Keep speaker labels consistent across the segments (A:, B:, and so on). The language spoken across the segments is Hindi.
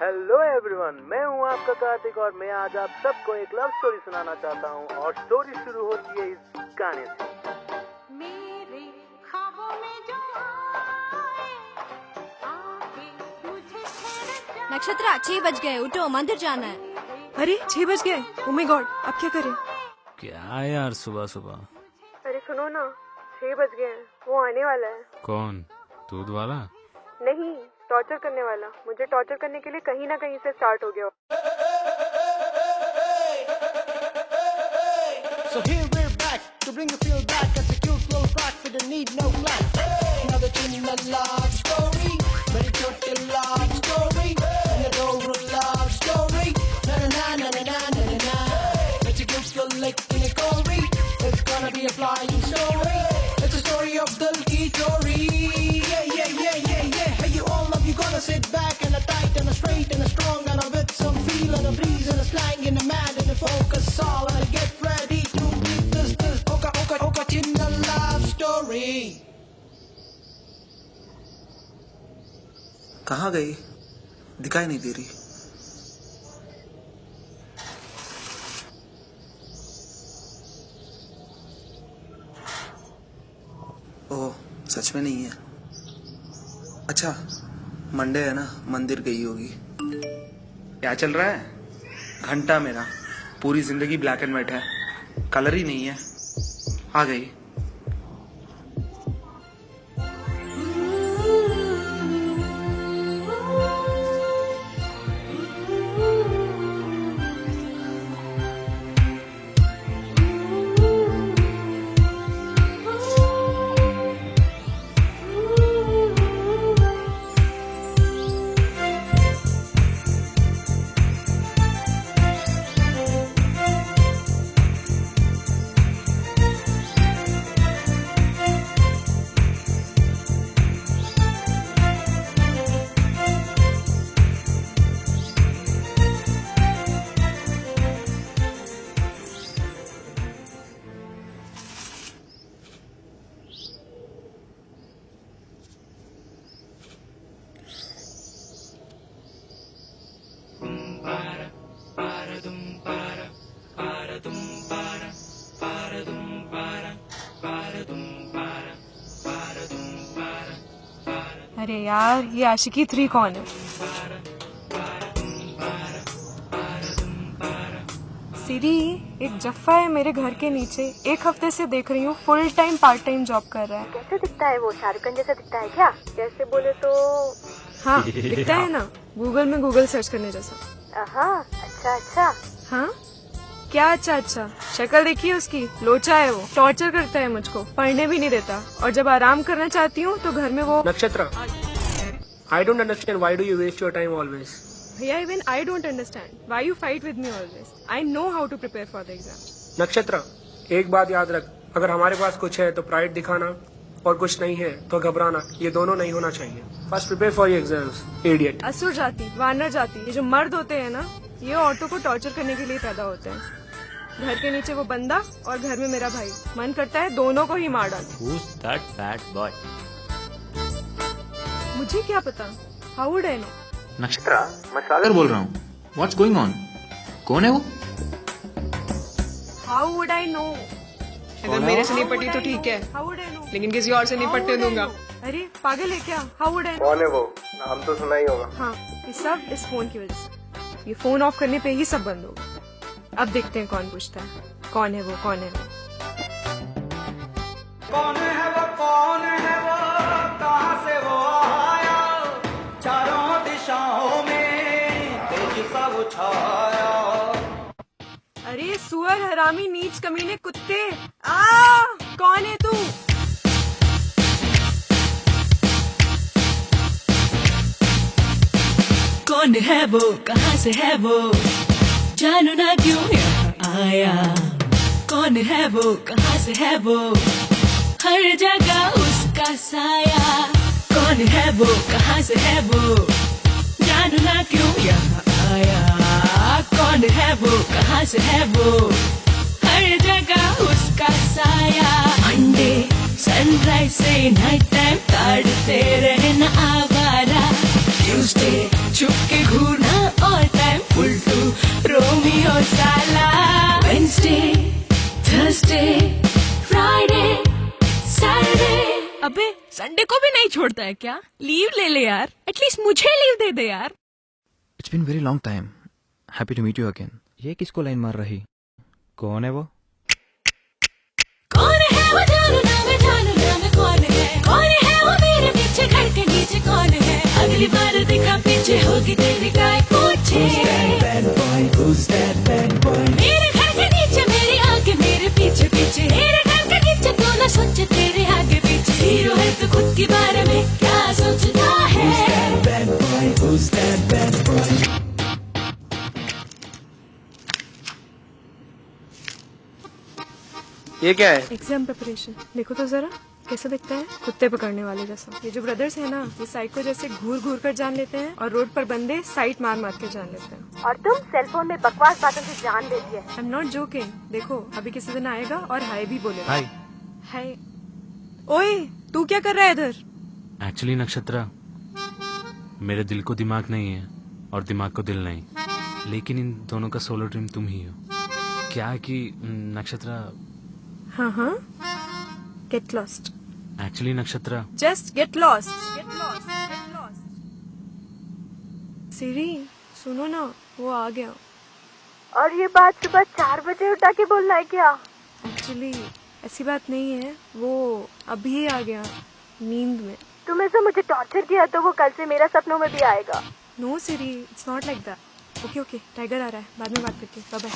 A: हेलो एवरीवन, मैं हूँ आपका कार्तिक और मैं आज आप सबको एक लव स्टोरी सुनाना चाहता हूँ और स्टोरी शुरू होती है इस गाने से।
B: मेरे ख्वाबों में जो आए, आके मुझे छेड़
C: नक्षत्रा 6 बज गए, उठो मंदिर जाना है।
D: अरे 6 बज गए। ओह माय गॉड, अब क्या करें?
E: क्या यार सुबह सुबह।
D: अरे सुनो ना, 6 बज गए हैं, वो आने वाला है।
E: कौन? दूध वाला?
D: नहीं, टॉर्चर करने वाला। मुझे टॉर्चर करने के लिए कहीं ना कहीं से स्टार्ट हो गया।
F: So here we're back to bring the feel back as a cute little crack with the need no black. Another tune love story, very cute love story, an adorable love story. Na na na na na na na na. It's a cute little lick in a story. It's gonna be a flying story. It's a story of Dil Ki Chori. Yeah yeah yeah yeah yeah. Hey you all love, you gotta sit back and a tight and a straight and a strong and a with some feel and a breeze and a slang and a mad and a focus all and a get ready to beat this oka chinna love story.
G: कहाँ गई? दिखाई नहीं दे रही। ओह, सच में नहीं है। अच्छा, मंडे है ना, मंदिर गई होगी। क्या चल रहा है? घंटा मेरा पूरी जिंदगी ब्लैक एंड व्हाइट है, कलर ही नहीं है। आ गई।
D: अरे यार, ये आशिकी 3 कौन है? सीरी, एक जफ्फा है मेरे घर के नीचे। 1 हफ्ते से देख रही हूँ, full time part time job कर रहा है। कैसे दिखता है वो? शाहरुख खान जैसा दिखता है क्या? कैसे बोले तो हाँ दिखता है ना, गूगल सर्च करने जैसा। अच्छा अच्छा। हाँ क्या अच्छा अच्छा? शक्ल देखिए उसकी, लोचा है वो। टॉर्चर करता है मुझको, पढ़ने भी नहीं देता, और जब आराम करना चाहती हूँ तो घर में वो।
H: Nakshatra, I don't understand why do you waste your time always?
D: भैया, even I don't understand why you fight with me always. I know how to prepare for the exam.
H: Nakshatra, एक बात याद रख, अगर हमारे पास कुछ है तो प्राइड दिखाना और कुछ नहीं है तो घबराना, ये दोनों नहीं होना चाहिए। First prepare for your exams, idiot.
D: असुर जाति, वानर जाति, ये जो मर्द होते हैं ना, ये औरतों को टॉर्चर करने के लिए पैदा होते हैं। घर के नीचे वो बंदा और घर में मेरा भाई। मन करता है दोनों को ही मार डालूं।
E: Who's that fat boy?
D: मुझे क्या पता? How would I know?
I: नक्षत्रा, मैं सागर बोल रहा हूँ। What's going on? कौन है वो?
D: How would I know?
H: अगर मेरे से नहीं पटी तो ठीक है,
D: How would I know?
H: लेकिन किसी और से नहीं
D: How
H: पटने
D: would I
H: दूंगा।
D: know? अरे पागल है क्या? How would I know?
A: कौन है वो? नाम तो सुना ही होगा।
D: हाँ, ये सब इस फोन की वजह से। ये फोन ऑफ करने पे ही सब बंद होगा। अब देखते हैं कौन पूछता है। कौन है वो? कौन है वो?
F: कौन है वो? कौन है वो? कहाँ से वो आया? चारों दिशाओं में तेज सा वो छाया।
D: अरे सुअर, हरामी, नीच, कमीने, कुत्ते! कौन है तू?
J: कौन है वो? कहाँ से है वो? जानू ना क्यों यहाँ आया? कौन है वो? कहाँ से है वो? हर जगह उसका साया। कौन है वो? कहाँ से है वो? जानू ना क्यों यहाँ आया? कौन है वो? कहाँ से है वो? हर जगह उसका साया। मंडे सनराइज से नाइट टाइम काटते रहना आवारा। ट्यूसडे छुप के घूरना संडे को भी नहीं छोड़ता है क्या? लीव ले ले यार, एटलीस्ट मुझे लीव दे दे यार।
I: It's been very long time. Happy to meet you again. ये किसको लाइन मार रही? कौन है वो?
J: कौन है वो जानू ना मैं कौन है? कौन है वो मेरे पीछे घर के नीचे कौन है? अगली बार देखा पीछे होगी तेरी काय पूछे।
F: Who's that bad boy?
J: मेरे घर के नीचे मेरे आगे मेरे पीछे पीछे, मेरे घर के नीचे तू ना सोचे तेरे आगे पीछे। हीरो है तो खुद के बारे में क्या सोचता है?
F: Who's that bad boy?
H: ये क्या है?
D: Exam preparation. देखो तो जरा कैसे दिखता है, कुत्ते पकड़ने वाले जैसा। ये जो ब्रदर्स है ना, ये साइको जैसे घूर घूर कर जान लेते हैं और रोड पर बंदे साइट मार मार के जान लेते हैं।
K: और तुम सेलफोन में बकवास बातों से जान देती है।
D: I am not joking. देखो अभी किसी दिन आएगा और हाय भी बोलेगा।
E: हाय।
D: हाय। ओए तू क्या कर रहा है इधर?
E: एक्चुअली नक्षत्रा, मेरे दिल को दिमाग नहीं है और दिमाग को दिल नहीं, लेकिन इन दोनों का सोलो ड्रीम तुम ही हो। क्या है कि नक्षत्रा।
D: हाँ हाँ, get lost.
E: Actually Nakshatra,
D: just get lost. Get lost, get lost. Siri सुनो ना, वो आ गया।
K: और ये बात सुबह 4 बजे उठा के बोलना है क्या?
D: एक्चुअली ऐसी बात नहीं है, वो अभी आ गया नींद में।
K: तुम ऐसा मुझे टॉर्चर किया तो वो कल से मेरा सपनों में भी आएगा।
D: No Siri, it's not like that. Okay okay, tiger आ रहा है, बाद में बात करते हैं। Bye bye.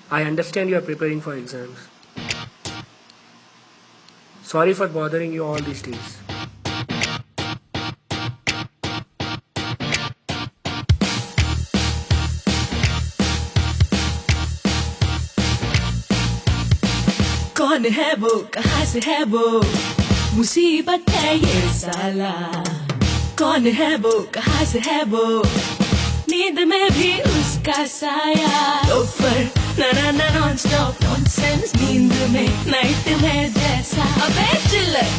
H: I understand you are preparing for exams. Sorry for bothering you all these days.
J: कौन है वो, कहाँ से है वो, मुसीबत है ये साला। कौन है वो, कहाँ से है वो, नींद में भी उसका साया। लोफर ना ना ना नॉन स्टॉप नॉनसेंस, नींद में नाइट में जैसा। अबे चिल्लर,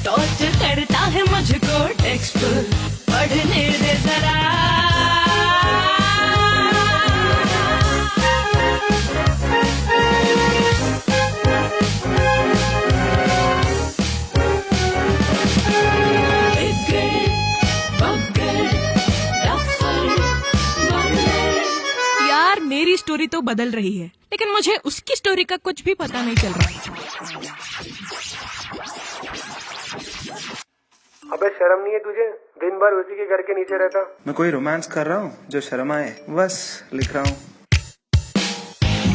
J: टॉर्चर करता है मुझको टेक्स्ट पर, पढ़ने दे जरा। मेरी स्टोरी तो बदल रही है, लेकिन मुझे उसकी स्टोरी का कुछ भी पता नहीं चल रहा।
H: अबे शर्म नहीं है तुझे? दिन भर उसी के घर के नीचे रहता।
G: मैं कोई रोमांस कर रहा हूँ जो शर्म आए, बस लिख रहा हूँ।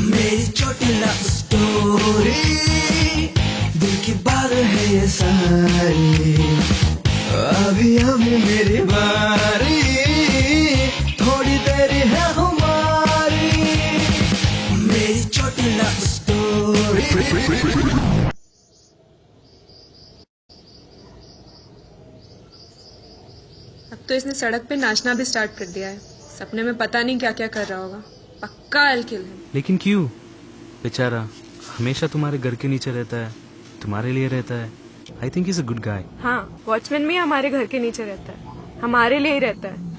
F: मेरी छोटी लव स्टोरी, दिल की बात है ये सारी। अभी अभी मेरी बारी, थोड़ी देरी है हमारी। मेरी छोटी लव स्टोरी।
D: अब तो इसने सड़क पे नाचना भी स्टार्ट कर दिया है। सपने में पता नहीं क्या क्या कर रहा होगा। पक्का अलकिल है।
E: लेकिन क्यों? बेचारा हमेशा तुम्हारे घर के नीचे रहता है, तुम्हारे लिए रहता है। I think is a good guy.
D: हाँ, वॉचमैन भी हमारे घर के नीचे रहता है, हमारे लिए ही रहता है।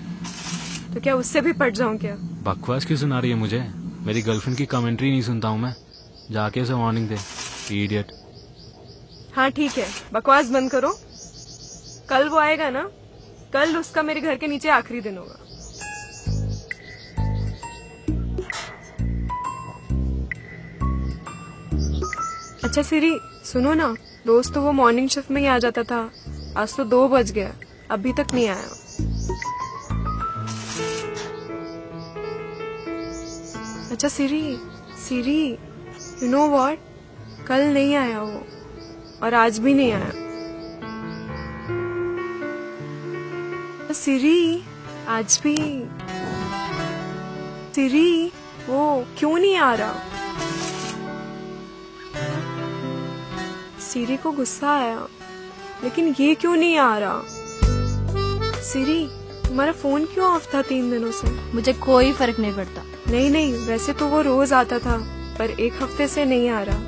D: तो क्या उससे भी पट जाऊं क्या?
E: बकवास क्यों सुना रही है मुझे? मेरी गर्लफ्रेंड की कमेंट्री नहीं सुनता हूँ मैं। जाके उसे वार्निंग दे, इडियट।
D: हाँ ठीक है, बकवास बंद करो। कल वो आएगा ना, कल उसका मेरे घर के नीचे आखिरी दिन होगा। अच्छा सिरी सुनो ना, रोज तो वो मॉर्निंग शिफ्ट में ही आ जाता था। आज तो 2 बज गया, अभी तक नहीं आया। अच्छा सिरी यू नो व्हाट, कल नहीं आया वो और आज भी नहीं आया। सिरी आज भी, सिरी वो क्यों नहीं आ रहा? सिरी को गुस्सा आया, लेकिन ये क्यों नहीं आ रहा? सिरी तुम्हारा फोन क्यों ऑफ था 3 दिनों से?
C: मुझे कोई फर्क नहीं पड़ता।
D: नहीं, वैसे तो वो रोज आता था, पर 1 हफ्ते से नहीं आ रहा।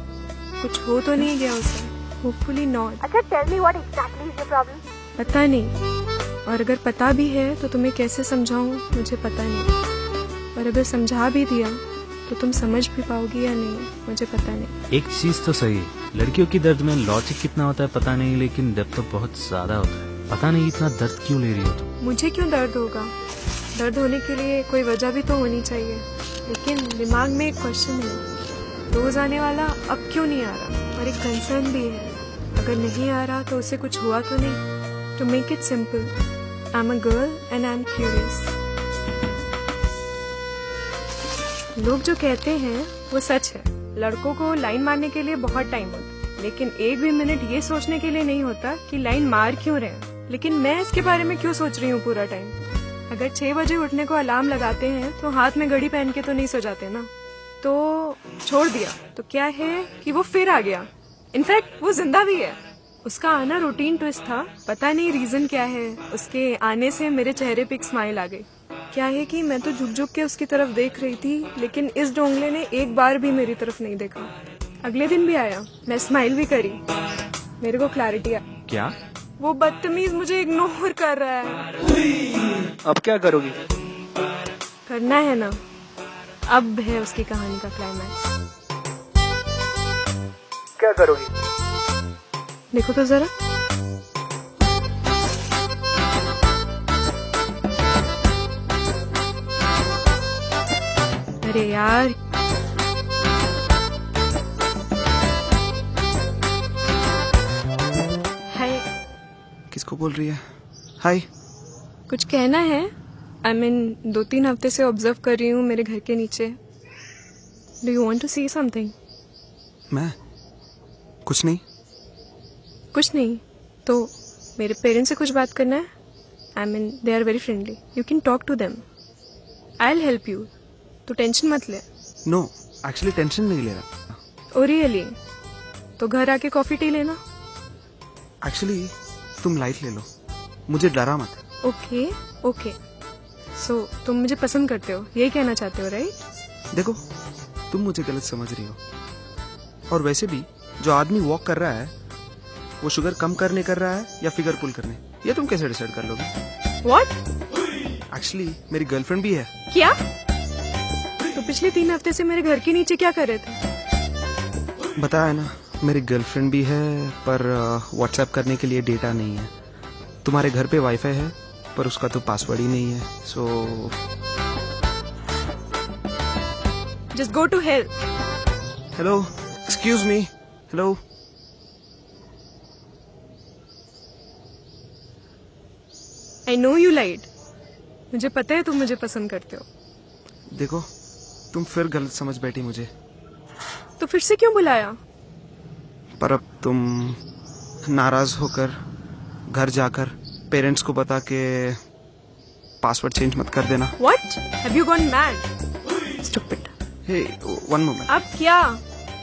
D: कुछ हो तो नहीं गया उसे? Hopefully not.
K: अच्छा tell me what exactly is your problem?
D: पता नहीं, और अगर पता भी है तो तुम्हें कैसे समझाऊं मुझे पता नहीं। और अगर समझा भी दिया तो तुम समझ भी पाओगी या नहीं मुझे पता नहीं।
E: एक चीज तो सही है, लड़कियों की दर्द में लॉजिक कितना होता है पता नहीं, लेकिन डेप्थ तो बहुत ज्यादा होता है। पता नहीं इतना दर्द क्यों ले रही हो तुम।
D: मुझे क्यों दर्द होगा? दर्द होने के लिए कोई वजह भी तो होनी चाहिए। लेकिन दिमाग में एक क्वेश्चन है, रोज आने वाला अब क्यों नहीं आ रहा? और एक कंसर्न भी है, अगर नहीं आ रहा तो उसे कुछ हुआ तो नहीं? To make it simple, I am a girl and I am curious. लोग जो कहते हैं वो सच है, लड़कों को लाइन मारने के लिए बहुत टाइम होता है, लेकिन एक भी मिनट ये सोचने के लिए नहीं होता कि लाइन मार क्यों रहे हैं। लेकिन मैं इसके बारे में क्यों सोच रही हूँ पूरा टाइम? अगर 6 बजे उठने को अलार्म लगाते हैं तो हाथ में घड़ी पहन के तो नहीं सो जाते ना। तो छोड़ दिया तो क्या है कि वो फिर आ गया। इनफैक्ट वो जिंदा भी है। उसका आना रूटीन ट्विस्ट था, पता नहीं रीजन क्या है। उसके आने से मेरे चेहरे पे एक स्माइल आ गई। क्या है कि मैं तो झुक झुक के उसकी तरफ देख रही थी, लेकिन इस डोंगले ने एक बार भी मेरी तरफ नहीं देखा। अगले दिन भी आया, मैं स्माइल भी करी, मेरे को क्लैरिटी आ।
E: क्या?
D: वो बदतमीज मुझे इग्नोर कर रहा है।
G: अब क्या करोगी?
D: करना है ना, अब है उसकी कहानी का क्लाइमैक्स।
G: क्या करोगी?
D: देखो तो जरा। अरे यार, हाय।
G: किसको बोल रही है? हाय।
D: कुछ कहना है? आई मीन 2-3 हफ्ते से ऑब्जर्व कर रही हूँ मेरे घर के नीचे। Do you want to see something?
G: मैं? कुछ नहीं।
D: कुछ नहीं तो मेरे पेरेंट्स से कुछ बात करना है? I mean they are very friendly, you can talk to them, I will help you, तो टेंशन मत ले।
G: नो, एक्चुअली टेंशन नहीं ले रहा।
D: Oh really? तो घर आके कॉफी टी लेना।
G: एक्चुअली तुम लाइट ले लो, मुझे डरा मत।
D: ओके ओके, सो तुम मुझे पसंद करते हो, यही कहना चाहते हो राइट?
G: देखो, तुम मुझे गलत समझ रही हो। और वैसे भी जो आदमी वॉक कर रहा है वो शुगर कम करने कर रहा है या फिगर पुल करने, ये तुम कैसे डिसाइड कर लोगे?
D: व्हाट?
G: एक्चुअली मेरी गर्लफ्रेंड भी है।
D: क्या? तो पिछले 3 हफ्ते से मेरे घर के नीचे क्या कर रहे थे?
G: बताया ना, मेरी गर्लफ्रेंड भी है, पर व्हाट्सएप करने के लिए डेटा नहीं है। तुम्हारे घर पे वाईफाई है पर उसका तो पासवर्ड ही नहीं है, so
D: just go to hell.
G: Hello, excuse me, hello.
D: I know you lied, मुझे पता है तुम मुझे पसंद करते हो।
G: देखो, तुम फिर गलत समझ बैठी मुझे।
D: तो फिर से क्यों बुलाया?
G: पर अब तुम नाराज होकर घर जाकर पेरेंट्स को बता के पासवर्ड चेंज मत कर देना।
D: What? Have you gone mad? Stupid.
G: Hey, one moment.
D: अब क्या?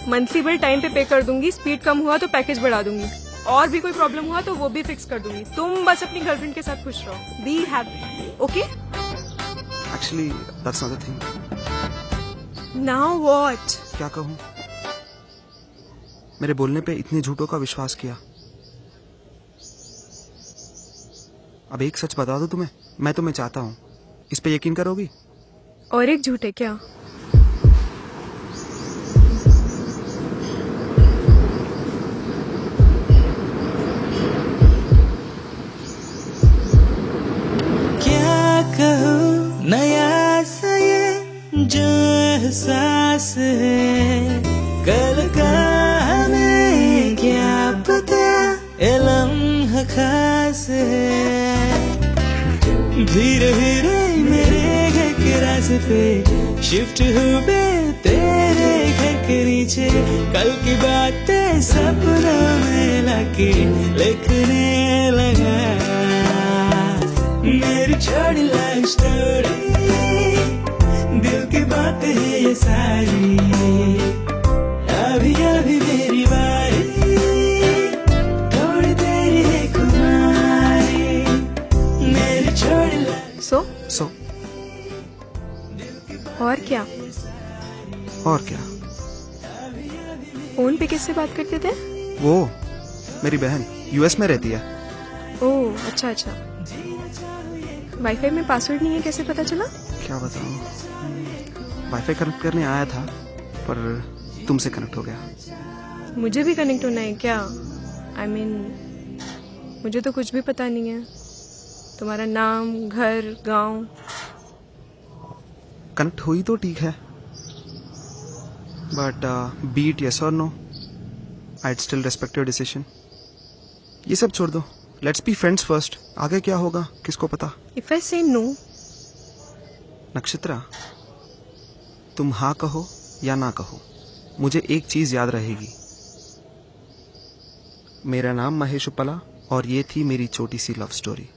D: मंथली बिल टाइम पे पे कर दूंगी, स्पीड कम हुआ तो पैकेज बढ़ा दूंगी, और भी कोई प्रॉब्लम हुआ तो वो भी फिक्स कर दूंगी। तुम बस अपनी गर्लफ्रेंड के साथ खुश रहो, be happy, okay?
G: Actually, that's not the thing.
D: Now what?
G: क्या कहूँ? मेरे बोलने पे इतने झूठों का विश्वास किया। अब एक सच बता दो तुम्हें, मैं तुम्हें चाहता हूँ, इस पे यकीन करोगी?
D: और एक झूठ है क्या?
J: क्या कहूँ नया सा ये जो एहसास है, कल का हमें क्या पता, ये लम्हा खास है। धीरे धीरे मेरे घर के रास्ते पे शिफ्ट हुए तेरे घर के नीचे, कल की बातें सपनों में लाके लिखने लगा। मेरी छोटी लव स्टोरी, दिल की बात है ये सारी, अभी अभी मेरी बारी, थोड़ी देर है खुमारी, मेरी छोटी लव।
G: सो
D: और क्या?
G: और क्या?
D: फोन पे किससे बात करते थे?
G: वो मेरी बहन यूएस में रहती है।
D: ओह अच्छा अच्छा। वाईफाई में पासवर्ड नहीं है, कैसे पता चला?
G: क्या बताऊँ, वाईफाई कनेक्ट करने आया था पर तुमसे कनेक्ट हो गया।
D: मुझे भी कनेक्ट होना है क्या? I mean, मुझे तो कुछ भी पता नहीं है। तुम्हारा नाम, घर, गांव।
G: कनेक्ट हुई तो ठीक है, बट बी इट यस और no, I'd still respect your decision. ये सब छोड़ दो, लेट्स बी फ्रेंड्स फर्स्ट। आगे क्या होगा किसको पता।
D: If I say no,
G: नक्षत्रा, तुम हाँ कहो या ना कहो, मुझे एक चीज याद रहेगी। मेरा नाम महेश उपला और ये थी मेरी छोटी सी लव स्टोरी।